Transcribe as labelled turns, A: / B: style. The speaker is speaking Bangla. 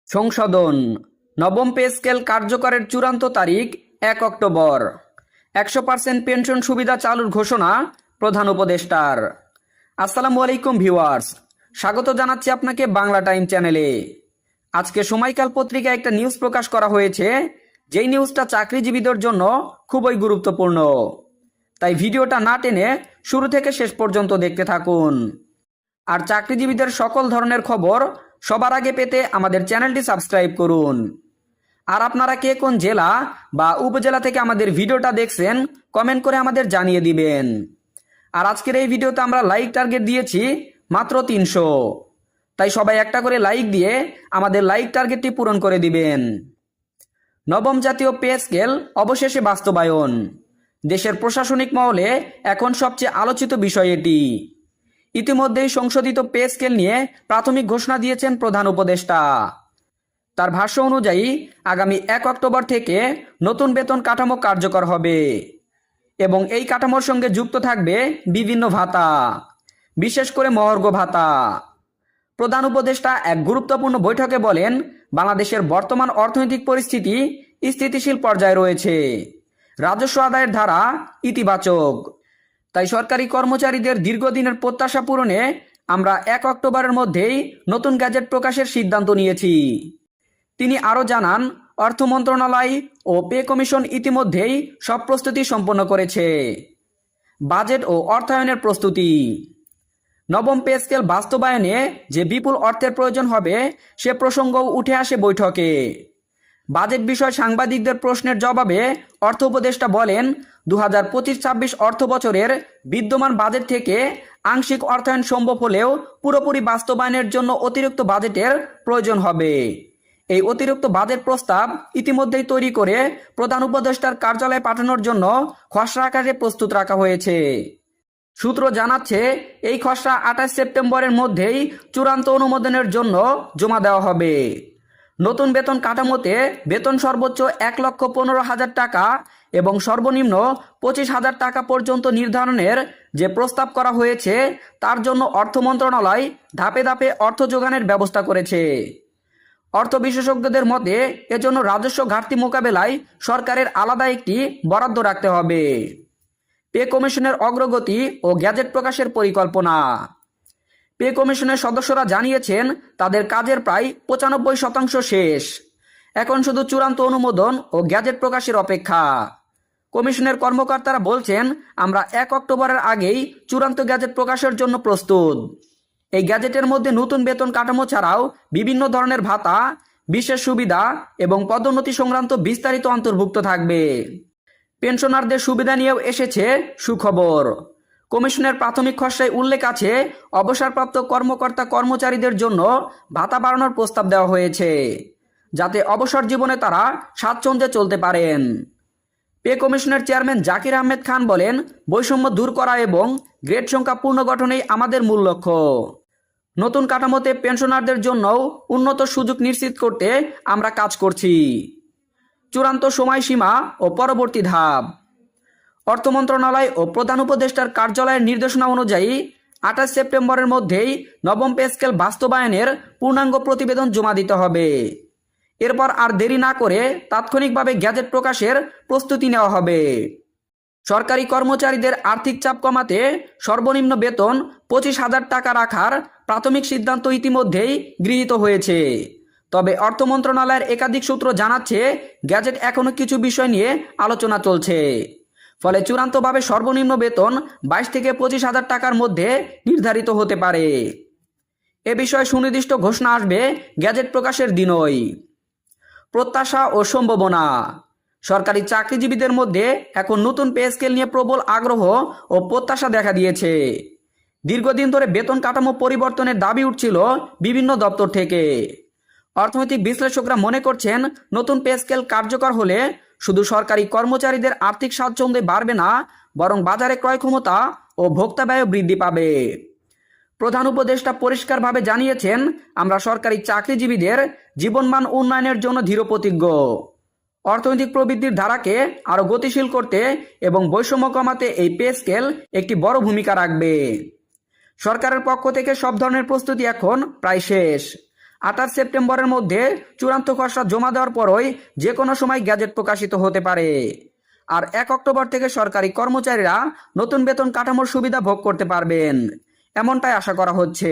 A: সংশোধন নবম পে স্কেল কার্যকরের চূড়ান্ত তারিখ ১ অক্টোবর। ১০০% পেনশন সুবিধা চালুর ঘোষণা প্রধান উপদেষ্টার। আসসালামু আলাইকুম ভিউয়ার্স, স্বাগত জানাচ্ছি আপনাকে বাংলা টাইম চ্যানেলে। আজকে সময়কাল পত্রিকায় একটা নিউজ প্রকাশ করা হয়েছে, যেই নিউজটা চাকরিজীবীদের জন্য খুবই গুরুত্বপূর্ণ। তাই ভিডিওটা না টেনে শুরু থেকে শেষ পর্যন্ত দেখতে থাকুন। আর চাকরিজীবীদের সকল ধরনের খবর সবার আগে পেতে আমাদের চ্যানেলটি সাবস্ক্রাইব করুন। আর আপনারা কে কোন জেলা বা উপজেলা থেকে আমাদের ভিডিওটা দেখছেন কমেন্ট করে আমাদের জানিয়ে দিবেন। আর আজকের এই ভিডিওতে আমরা লাইক টার্গেট দিয়েছি মাত্র ৩০০, তাই সবাই একটা করে লাইক দিয়ে আমাদের লাইক টার্গেটটি পূরণ করে দিবেন। নবম জাতীয় পে স্কেল অবশেষে বাস্তবায়ন। দেশের প্রশাসনিক মহলে এখন সবচেয়ে আলোচিত বিষয় এটি। ইতিমধ্যেই সংশোধিত পে স্কেল নিয়ে প্রাথমিক ঘোষণা দিয়েছেন প্রধান উপদেষ্টা। তার ভাষ্য অনুযায়ী আগামী ১ অক্টোবর থেকে নতুন বেতন কাঠামো কার্যকর হবে এবং এই কাঠামোর সঙ্গে যুক্ত থাকবে বিভিন্ন ভাতা, বিশেষ করে মহার্ঘ ভাতা। প্রধান উপদেষ্টা এক গুরুত্বপূর্ণ বৈঠকে বলেন, বাংলাদেশের বর্তমান অর্থনৈতিক পরিস্থিতি স্থিতিশীল পর্যায়ে রয়েছে, রাজস্ব আদায়ের ধারা ইতিবাচক। তাই সরকারি কর্মচারীদের দীর্ঘদিনের প্রত্যাশা পূরণে আমরা ১ অক্টোবরের মধ্যেই নতুন গ্যাজেট প্রকাশের সিদ্ধান্ত নিয়েছি। তিনি আরও জানান, অর্থ মন্ত্রণালয় ও পে কমিশন ইতিমধ্যেই সব প্রস্তুতি সম্পন্ন করেছে। বাজেট ও অর্থায়নের প্রস্তুতি। নবম পে স্কেল বাস্তবায়নে যে বিপুল অর্থের প্রয়োজন হবে সে প্রসঙ্গও উঠে আসে বৈঠকে। বাজেট বিষয় সাংবাদিকদের প্রশ্নের জবাবে অর্থ উপদেষ্টা বলেন, ২০২৫-২৬ অর্থ বছরের বিদ্যমান বাজেট থেকে আংশিক অর্থায়ন সম্ভব হলেও পুরোপুরি বাস্তবায়নের জন্য অতিরিক্ত বাজেটের প্রয়োজন হবে। এই অতিরিক্ত বাজেট প্রস্তাব ইতিমধ্যেই তৈরি করে প্রধান উপদেষ্টার কার্যালয়ে পাঠানোর জন্য খসড়া আকারে প্রস্তুত রাখা হয়েছে। সূত্র জানাচ্ছে, এই খসড়া ২৮ সেপ্টেম্বরের মধ্যেই চূড়ান্ত অনুমোদনের জন্য জমা দেওয়া হবে। নতুন বেতন কাঠামোতে বেতন সর্বোচ্চ ১,১৫,০০০ টাকা এবং সর্বনিম্ন ২৫,০০০ টাকা পর্যন্ত নির্ধারণের যে প্রস্তাব করা হয়েছে তার জন্য অর্থ মন্ত্রণালয় ধাপে ধাপে অর্থ যোগানের ব্যবস্থা করেছে। অর্থ বিশেষজ্ঞদের মতে এজন্য রাজস্ব ঘাটতি মোকাবেলায় সরকারের আলাদা একটি বরাদ্দ রাখতে হবে। পে কমিশনের অগ্রগতি ও গ্যাজেট প্রকাশের পরিকল্পনা। পে কমিশনের সদস্যরা জানিয়েছেন, তাদের কাজের প্রায় ৯৫% শেষ। এখন শুধু চূড়ান্ত অনুমোদন ও গ্যাজেট প্রকাশের অপেক্ষা। কমিশনের কর্মকর্তারা বলছেন, আমরা ১ অক্টোবরের আগেই চূড়ান্ত গ্যাজেট প্রকাশের জন্য প্রস্তুত। এই গ্যাজেটের মধ্যে নতুন বেতন কাঠামো ছাড়াও বিভিন্ন ধরনের ভাতা, বিশেষ সুবিধা এবং পদোন্নতি সংক্রান্ত বিস্তারিত অন্তর্ভুক্ত থাকবে। পেনশনারদের সুবিধা নিয়েও এসেছে সুখবর। কমিশনের প্রাথমিক খসড়ায় উল্লেখ আছে, অবসরপ্রাপ্ত কর্মকর্তা কর্মচারীদের জন্য ভাতা বাড়ানোর প্রস্তাব দেওয়া হয়েছে, যাতে অবসর জীবনে তারা স্বাচ্ছন্দ্যে চলতে পারেন। পে কমিশনের চেয়ারম্যান জাকির আহমেদ খান বলেন, বৈষম্য দূর করা এবং গ্রেড সংখ্যা পূর্ণগঠনেই আমাদের মূল লক্ষ্য। নতুন কাঠামোতে পেনশনারদের জন্যও উন্নত সুযোগ নিশ্চিত করতে আমরা কাজ করছি। চূড়ান্ত সময়সীমা ও পরবর্তী ধাপ। অর্থ মন্ত্রণালয় ও প্রধান উপদেষ্টার কার্যালয়ের নির্দেশনা অনুযায়ী ২৮ সেপ্টেম্বরের মধ্যেই নবম পে স্কেল বাস্তবায়নের পূর্ণাঙ্গ প্রতিবেদন জমা দিতে হবে। এরপর আর দেরি না করে তাৎক্ষণিকভাবে গ্যাজেট প্রকাশের প্রস্তুতি নেওয়া হবে। সরকারি কর্মচারীদের আর্থিক চাপ কমাতে সর্বনিম্ন বেতন ২৫,০০০ টাকা রাখার প্রাথমিক সিদ্ধান্ত ইতিমধ্যেই গৃহীত হয়েছে। তবে অর্থ মন্ত্রণালয়ের একাধিক সূত্র জানাচ্ছে, গ্যাজেট এখনও কিছু বিষয় নিয়ে আলোচনা চলছে। ফলে চূড়ান্তভাবে সর্বনিম্ন বেতন ২২ থেকে ২৫,০০০ টাকার মধ্যে নির্ধারিত হতে পারে। এ বিষয়ে সুনির্দিষ্ট ঘোষণা আসবে গ্যাজেট প্রকাশের দিনই। প্রত্যাশা ও সম্ভাবনা। সরকারি চাকরিজীবীদের মধ্যে এখন নতুন পে স্কেল নিয়ে প্রবল আগ্রহ ও প্রত্যাশা দেখা দিয়েছে। দীর্ঘদিন ধরে বেতন কাঠামো পরিবর্তনের দাবি উঠছিল বিভিন্ন দপ্তর থেকে। অর্থনৈতিক বিশ্লেষকরা মনে করছেন, নতুন পে স্কেল কার্যকর হলে শুধু সরকারি কর্মচারীদের আর্থিক স্বাচ্ছন্দ্য বাড়বে না, বরং বাজারে ক্রয় ক্ষমতা ও ভোক্তা ব্যয় বৃদ্ধি পাবে। প্রধান উপদেষ্টা পরিষ্কারভাবে জানিয়েছেন, আমরা সরকারি চাকরিজীবীদের জীবনমান উন্নয়নের জন্য দৃঢ়প্রতিজ্ঞ। অর্থনৈতিক প্রবৃদ্ধির ধারাকে আরও গতিশীল করতে এবং বৈষম্য কমাতে এই পে স্কেল একটি বড় ভূমিকা রাখবে। সরকারের পক্ষ থেকে সব ধরনের প্রস্তুতি এখন প্রায় শেষ। 28 সেপ্টেম্বরের মধ্যে চূড়ান্ত খসড়া জমা দেওয়ার পরই যে কোনো সময় গ্যাজেট প্রকাশিত হতে পারে। আর 1 অক্টোবর থেকে সরকারি কর্মচারীরা নতুন বেতন কাঠামোর সুবিধা ভোগ করতে পারবেন, এমনটাই আশা করা হচ্ছে।